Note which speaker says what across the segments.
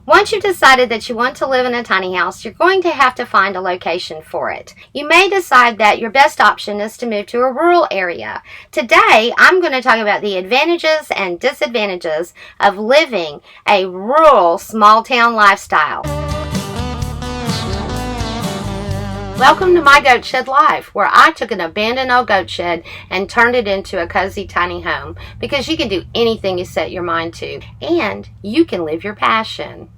Speaker 1: Once you've decided that you want to live in a tiny house, you're going to have to find a location for it. You may decide that your best option is to move to a rural area. Today, I'm going to talk about the advantages and disadvantages of living a rural small town lifestyle. Welcome to my goat shed life, where I took an abandoned old goat shed and turned it into a cozy tiny home, because you can do anything you set your mind to, and you can live your passion.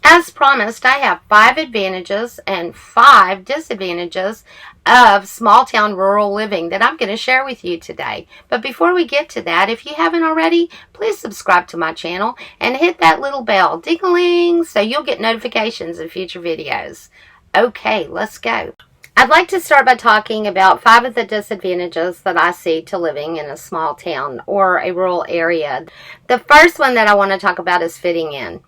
Speaker 1: As promised, I have 5 advantages and 5 disadvantages of small town rural living that I'm going to share with you today. But before we get to that, if you haven't already, please subscribe to my channel and hit that little bell, ding-a-ling, so you'll get notifications of future videos. Okay, let's go. I'd like to start by talking about 5 of the disadvantages that I see to living in a small town or a rural area. The first one that I want to talk about is fitting in.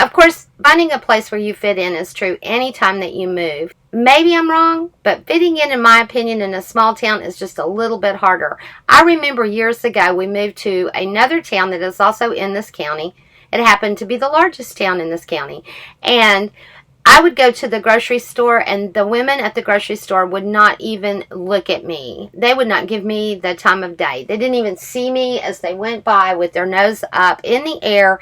Speaker 1: Of course, finding a place where you fit in is true anytime that you move. Maybe I'm wrong, but fitting in my opinion, in a small town is just a little bit harder. I remember years ago we moved to another town that is also in this county. It happened to be the largest town in this county. And I would go to the grocery store, and the women at the grocery store would not even look at me. They would not give me the time of day. They didn't even see me as they went by with their nose up in the air,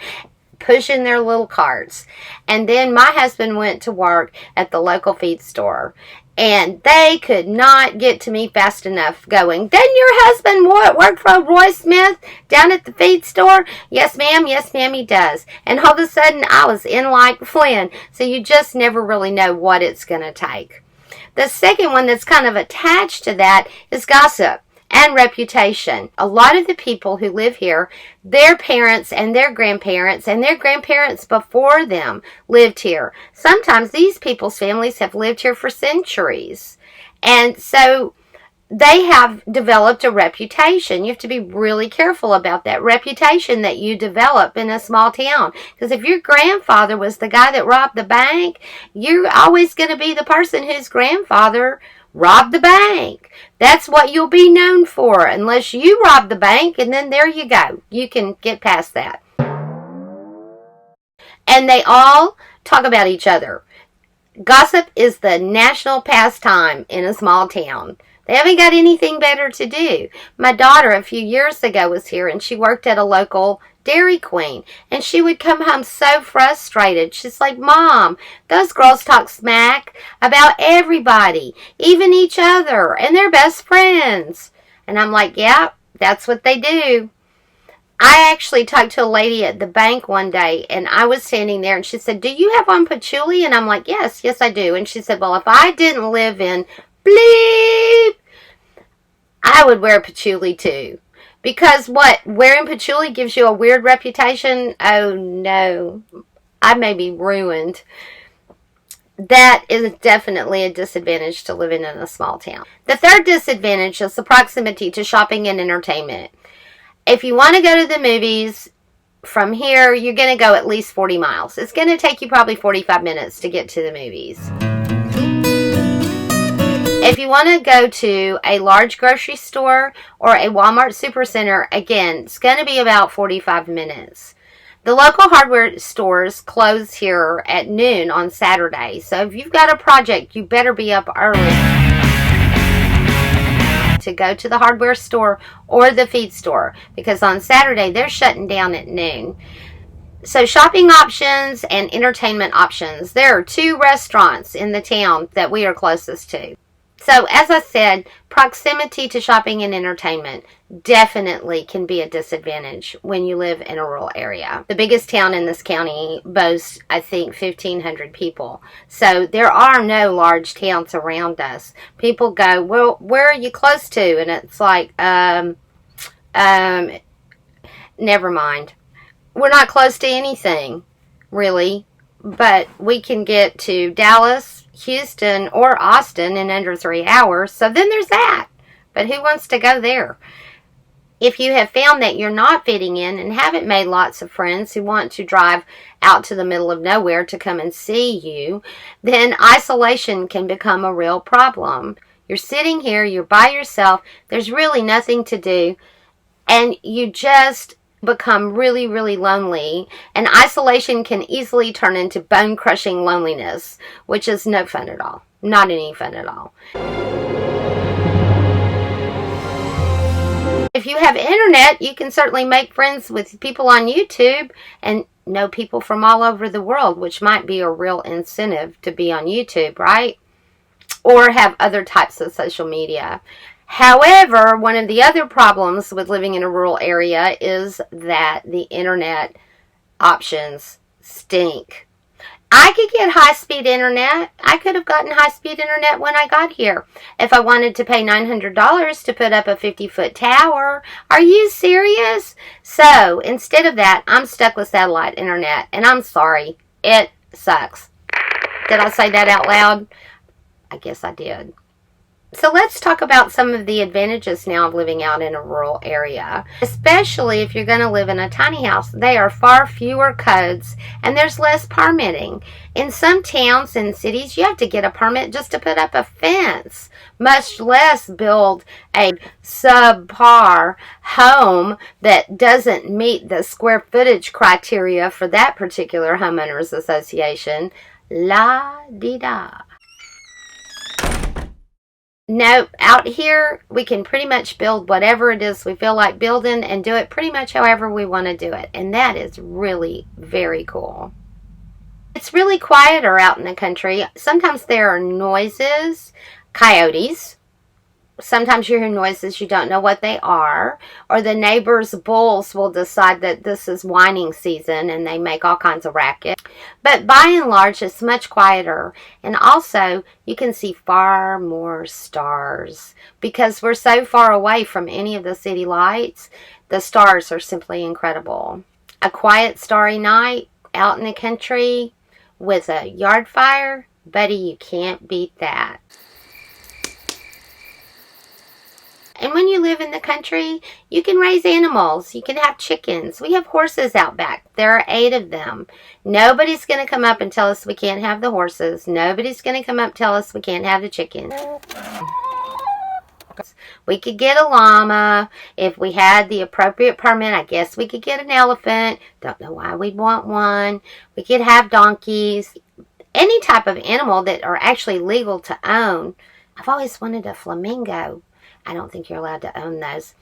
Speaker 1: pushing their little carts. And then my husband went to work at the local feed store, and they could not get to me fast enough going, "Doesn't your husband work for Roy Smith down at the feed store?" "Yes, ma'am, he does." And all of a sudden, I was in like Flynn. So you just never really know what it's going to take. The second one that's kind of attached to that is gossip and reputation. A lot of the people who live here, their parents and their grandparents before them lived here. Sometimes these people's families have lived here for centuries. And so they have developed a reputation. You have to be really careful about that reputation that you develop in a small town. Because if your grandfather was the guy that robbed the bank, you're always going to be the person whose grandfather robbed the bank. That's what you'll be known for, unless you rob the bank, and then there you go. You can get past that. And they all talk about each other. Gossip is the national pastime in a small town. They haven't got anything better to do. My daughter a few years ago was here, and she worked at a local Dairy Queen, and she would come home so frustrated. She's like, "Mom, those girls talk smack about everybody, even each other, and they're best friends." And I'm like, "Yeah, that's what they do." I actually talked to a lady at the bank one day, and I was standing there, and she said, "Do you have on patchouli?" And I'm like, yes, I do." And she said, "Well, if I didn't live in bleep, I would wear patchouli too." Because what? Wearing patchouli gives you a weird reputation? Oh no, I may be ruined. That is definitely a disadvantage to living in a small town. The third disadvantage is the proximity to shopping and entertainment. If you want to go to the movies, from here, you're going to go at least 40 miles. It's going to take you probably 45 minutes to get to the movies. If you want to go to a large grocery store or a Walmart supercenter, again, it's going to be about 45 minutes. The local hardware stores close here at noon on Saturday. So if you've got a project, you better be up early to go to the hardware store or the feed store, because on Saturday they're shutting down at noon. So shopping options and entertainment options. There are 2 restaurants in the town that we are closest to. So, as I said, proximity to shopping and entertainment definitely can be a disadvantage when you live in a rural area. The biggest town in this county boasts, I think, 1,500 people. So, there are no large towns around us. People go, "Well, where are you close to?" And it's like, never mind. We're not close to anything, really. But we can get to Dallas, Houston, or Austin in under 3 hours. So then there's that. But who wants to go there? If you have found that you're not fitting in and haven't made lots of friends who want to drive out to the middle of nowhere to come and see you, then isolation can become a real problem. You're sitting here, you're by yourself, there's really nothing to do, and you just become really, really lonely, and isolation can easily turn into bone-crushing loneliness, which is no fun at all. Not any fun at all. If you have internet, you can certainly make friends with people on YouTube and know people from all over the world, which might be a real incentive to be on YouTube, right? Or have other types of social media. However, one of the other problems with living in a rural area is that the internet options stink. I could get high-speed internet. I could have gotten high-speed internet when I got here. If I wanted to pay $900 to put up a 50-foot tower. Are you serious? So, instead of that, I'm stuck with satellite internet. And I'm sorry. It sucks. Did I say that out loud? I guess I did. So let's talk about some of the advantages now of living out in a rural area. Especially if you're going to live in a tiny house. There are far fewer codes and there's less permitting. In some towns and cities, you have to get a permit just to put up a fence, much less build a subpar home that doesn't meet the square footage criteria for that particular homeowners association. La-di-da. No, out here, we can pretty much build whatever it is we feel like building and do it pretty much however we want to do it. And that is really very cool. It's really quieter out in the country. Sometimes there are noises, coyotes. Sometimes you hear noises, you don't know what they are. Or the neighbor's bulls will decide that this is whining season and they make all kinds of racket. But by and large, it's much quieter. And also, you can see far more stars. Because we're so far away from any of the city lights, the stars are simply incredible. A quiet, starry night out in the country with a yard fire, buddy, you can't beat that. And when you live in the country, you can raise animals. You can have chickens. We have horses out back. There are 8 of them. Nobody's going to come up and tell us we can't have the horses. Nobody's going to come up and tell us we can't have the chickens. We could get a llama. If we had the appropriate permit, I guess we could get an elephant. Don't know why we'd want one. We could have donkeys. Any type of animal that are actually legal to own. I've always wanted a flamingo. I don't think you're allowed to own those.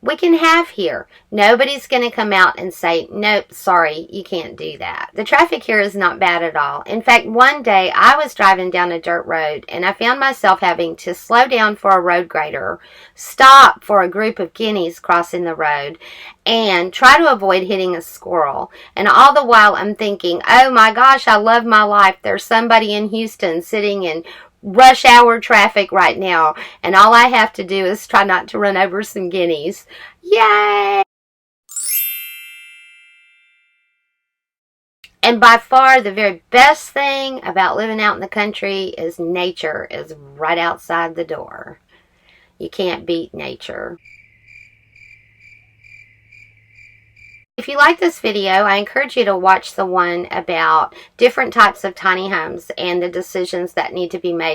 Speaker 1: We can have here. Nobody's going to come out and say, nope, sorry, you can't do that. The traffic here is not bad at all. In fact, one day I was driving down a dirt road and I found myself having to slow down for a road grader, stop for a group of guineas crossing the road, and try to avoid hitting a squirrel. And all the while I'm thinking, oh my gosh, I love my life. There's somebody in Houston sitting in rush hour traffic right now, and all I have to do is try not to run over some guineas. Yay! And by far the very best thing about living out in the country is nature is right outside the door. You can't beat nature. If you like this video, I encourage you to watch the one about different types of tiny homes and the decisions that need to be made